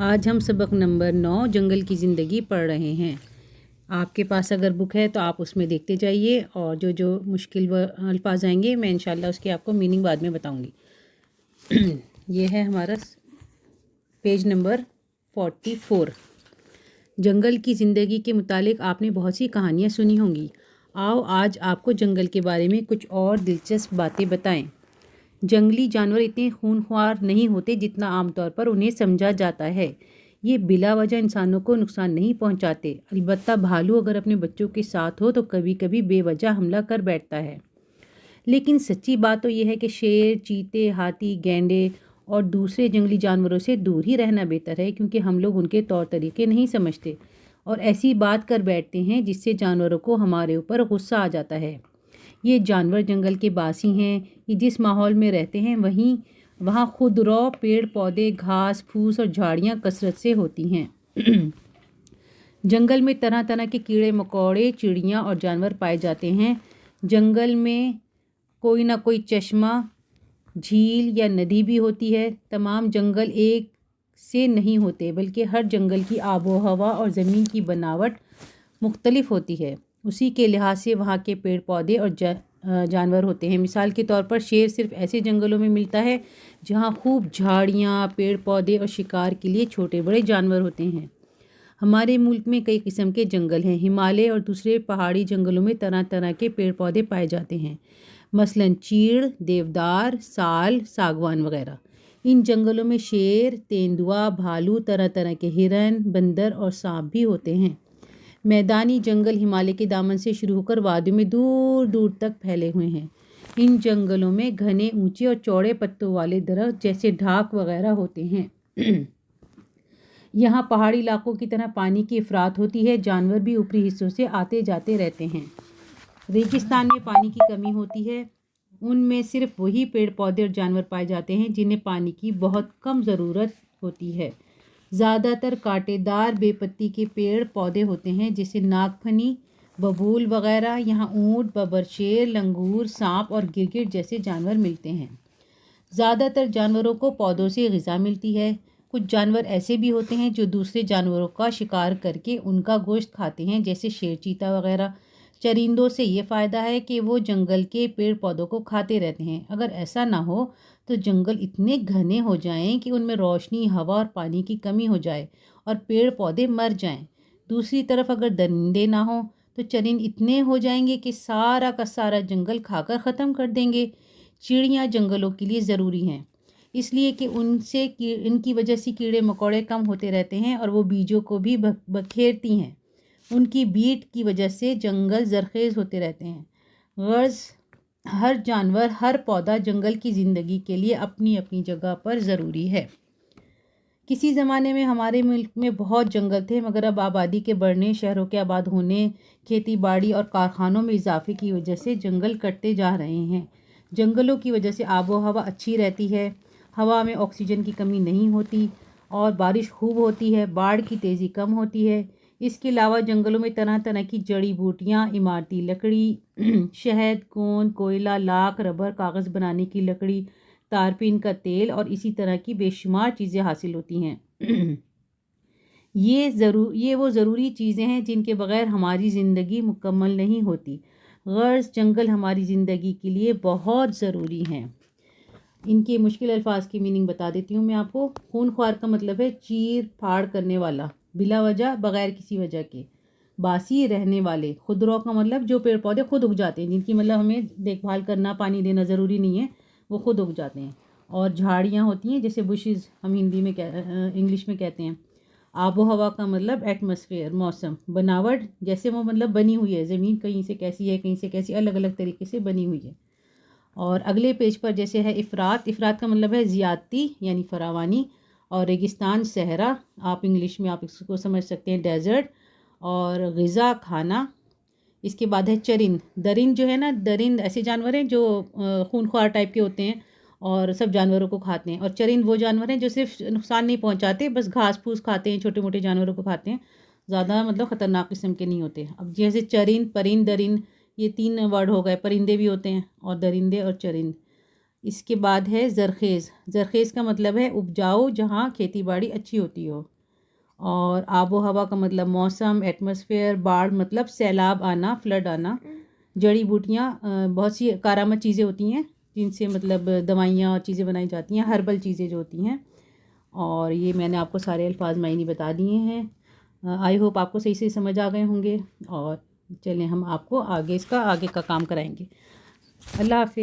آج ہم سبق نمبر 9 جنگل کی زندگی پڑھ رہے ہیں۔ آپ کے پاس اگر بک ہے تو آپ اس میں دیکھتے جائیے، اور جو مشکل الفاظ آئیں گے میں انشاءاللہ اس کے آپ کو میننگ بعد میں بتاؤں گی۔ یہ ہے ہمارا پیج نمبر 44۔ جنگل کی زندگی کے متعلق آپ نے بہت سی کہانیاں سنی ہوں گی۔ آؤ آج آپ کو جنگل کے بارے میں کچھ اور دلچسپ باتیں بتائیں۔ جنگلی جانور اتنے خونخوار نہیں ہوتے جتنا عام طور پر انہیں سمجھا جاتا ہے۔ یہ بلا وجہ انسانوں کو نقصان نہیں پہنچاتے، البتہ بھالو اگر اپنے بچوں کے ساتھ ہو تو کبھی کبھی بے وجہ حملہ کر بیٹھتا ہے۔ لیکن سچی بات تو یہ ہے کہ شیر، چیتے، ہاتھی، گینڈے اور دوسرے جنگلی جانوروں سے دور ہی رہنا بہتر ہے، کیونکہ ہم لوگ ان کے طور طریقے نہیں سمجھتے اور ایسی بات کر بیٹھتے ہیں جس سے جانوروں کو ہمارے اوپر غصہ آ جاتا ہے۔ یہ جانور جنگل کے باسی ہیں، یہ جس ماحول میں رہتے ہیں وہاں خودرو پیڑ پودے، گھاس پھوس اور جھاڑیاں کثرت سے ہوتی ہیں۔ جنگل میں طرح طرح کے کیڑے مکوڑے، چڑیاں اور جانور پائے جاتے ہیں۔ جنگل میں کوئی نہ کوئی چشمہ، جھیل یا ندی بھی ہوتی ہے۔ تمام جنگل ایک سے نہیں ہوتے، بلکہ ہر جنگل کی آب و ہوا اور زمین کی بناوٹ مختلف ہوتی ہے، اسی کے لحاظ سے وہاں کے پیڑ پودے اور جانور ہوتے ہیں۔ مثال کے طور پر شیر صرف ایسے جنگلوں میں ملتا ہے جہاں خوب جھاڑیاں، پیڑ پودے اور شکار کے لیے چھوٹے بڑے جانور ہوتے ہیں۔ ہمارے ملک میں کئی قسم کے جنگل ہیں۔ ہمالیہ اور دوسرے پہاڑی جنگلوں میں طرح طرح کے پیڑ پودے پائے جاتے ہیں، مثلاً چیڑ، دیودار، سال، ساگوان وغیرہ۔ ان جنگلوں میں شیر، تیندوا، بھالو، طرح طرح کے ہرن، بندر اور سانپ بھی ہوتے ہیں۔ میدانی جنگل ہمالیہ کے دامن سے شروع ہو کر وادیوں میں دور دور تک پھیلے ہوئے ہیں۔ ان جنگلوں میں گھنے، اونچے اور چوڑے پتوں والے درخت جیسے ڈھاک وغیرہ ہوتے ہیں۔ یہاں پہاڑی علاقوں کی طرح پانی کی افراط ہوتی ہے، جانور بھی اوپری حصوں سے آتے جاتے رہتے ہیں۔ ریگستان میں پانی کی کمی ہوتی ہے، ان میں صرف وہی پیڑ پودے اور جانور پائے جاتے ہیں جنہیں پانی کی بہت کم ضرورت ہوتی ہے۔ زیادہ تر کانٹے دار بے پتی کے پیڑ پودے ہوتے ہیں جیسے ناگ پھنی، ببول وغیرہ۔ یہاں اونٹ، ببر شیر، لنگور، سانپ اور گرگٹ جیسے جانور ملتے ہیں۔ زیادہ تر جانوروں کو پودوں سے غذا ملتی ہے۔ کچھ جانور ایسے بھی ہوتے ہیں جو دوسرے جانوروں کا شکار کر کے ان کا گوشت کھاتے ہیں، جیسے شیر، چیتا وغیرہ۔ چرندوں سے یہ فائدہ ہے کہ وہ جنگل کے پیڑ پودوں کو کھاتے رہتے ہیں۔ اگر ایسا نہ ہو تو جنگل اتنے گھنے ہو جائیں کہ ان میں روشنی، ہوا اور پانی کی کمی ہو جائے اور پیڑ پودے مر جائیں۔ دوسری طرف اگر درندے نہ ہوں تو چرند اتنے ہو جائیں گے کہ سارا کا سارا جنگل کھا کر ختم کر دیں گے۔ چڑیاں جنگلوں کے لیے ضروری ہیں، اس لیے کہ ان کی وجہ سے کیڑے مکوڑے کم ہوتے رہتے ہیں اور وہ بیجوں کو بھی بکھیرتی ہیں۔ ان کی بیٹ کی وجہ سے جنگل زرخیز ہوتے رہتے ہیں۔ غرض ہر جانور، ہر پودا جنگل کی زندگی کے لیے اپنی اپنی جگہ پر ضروری ہے۔ کسی زمانے میں ہمارے ملک میں بہت جنگل تھے، مگر اب آبادی کے بڑھنے، شہروں کے آباد ہونے، کھیتی باڑی اور کارخانوں میں اضافے کی وجہ سے جنگل کٹتے جا رہے ہیں۔ جنگلوں کی وجہ سے آب و ہوا اچھی رہتی ہے، ہوا میں آکسیجن کی کمی نہیں ہوتی اور بارش خوب ہوتی ہے، باڑھ کی تیزی کم ہوتی ہے۔ اس کے علاوہ جنگلوں میں طرح طرح کی جڑی بوٹیاں، عمارتی لکڑی، شہد، گوند، کوئلہ، لاکھ، ربر، کاغذ بنانے کی لکڑی، تارپین کا تیل اور اسی طرح کی بے شمار چیزیں حاصل ہوتی ہیں۔ یہ وہ ضروری چیزیں ہیں جن کے بغیر ہماری زندگی مکمل نہیں ہوتی۔ غرض جنگل ہماری زندگی کے لیے بہت ضروری ہیں۔ ان کے مشکل الفاظ کی میننگ بتا دیتی ہوں میں آپ کو۔ خون خوار کا مطلب ہے چیر پھاڑ کرنے والا، بلا وجہ، بغیر کسی وجہ کے۔ باسی، رہنے والے۔ خودرو کا مطلب جو پیڑ پودے خود اگ جاتے ہیں، جن کی مطلب ہمیں دیکھ بھال کرنا، پانی دینا ضروری نہیں ہے، وہ خود اگ جاتے ہیں۔ اور جھاڑیاں ہوتی ہیں جیسے بشز ہم ہندی میں انگلش میں کہتے ہیں۔ آب و ہوا کا مطلب ایٹماسفیئر، موسم۔ بناوٹ جیسے وہ مطلب بنی ہوئی ہے، زمین کہیں سے کیسی ہے، کہیں سے کیسی، الگ الگ طریقے سے بنی ہوئی ہے۔ اور اگلے پیج پر جیسے ہے افراط۔ افراط کا مطلب ہے زیادتی یعنی فراوانی۔ اور ریگستان، صحرا، آپ انگلش میں آپ اس کو سمجھ سکتے ہیں ڈیزرٹ۔ اور غذا، کھانا۔ اس کے بعد ہے چرند۔ درند جو ہے نا، درند ایسے جانور ہیں جو خونخوار ٹائپ کے ہوتے ہیں اور سب جانوروں کو کھاتے ہیں۔ اور چرند وہ جانور ہیں جو صرف نقصان نہیں پہنچاتے، بس گھاس پھوس کھاتے ہیں، چھوٹے موٹے جانوروں کو کھاتے ہیں، زیادہ مطلب خطرناک قسم کے نہیں ہوتے۔ اب جیسے چرند، پرند، درند، یہ 3 ورڈ ہو گئے۔ پرندے بھی ہوتے ہیں اور درندے اور چرند۔ اس کے بعد ہے زرخیز. زرخیز کا مطلب ہے اپجاؤ، جہاں کھیتی باڑی اچھی ہوتی ہو. اور آب و ہوا کا مطلب موسم، ایٹماسفیئر. باڑھ مطلب سیلاب آنا، فلڈ آنا. جڑی بوٹیاں بہت سی کارآمد چیزیں ہوتی ہیں جن سے مطلب دوائیاں اور چیزیں بنائی جاتی ہیں، ہربل چیزیں جو ہوتی ہیں. اور یہ میں نے آپ کو سارے الفاظ معنی بتا دیے ہیں. آئی ہوپ آپ کو صحیح سے سمجھ آ گئے ہوں گے. اور چلیں ہم آپ کو آگے کا کام کرائیں گے. اللہ حافظ.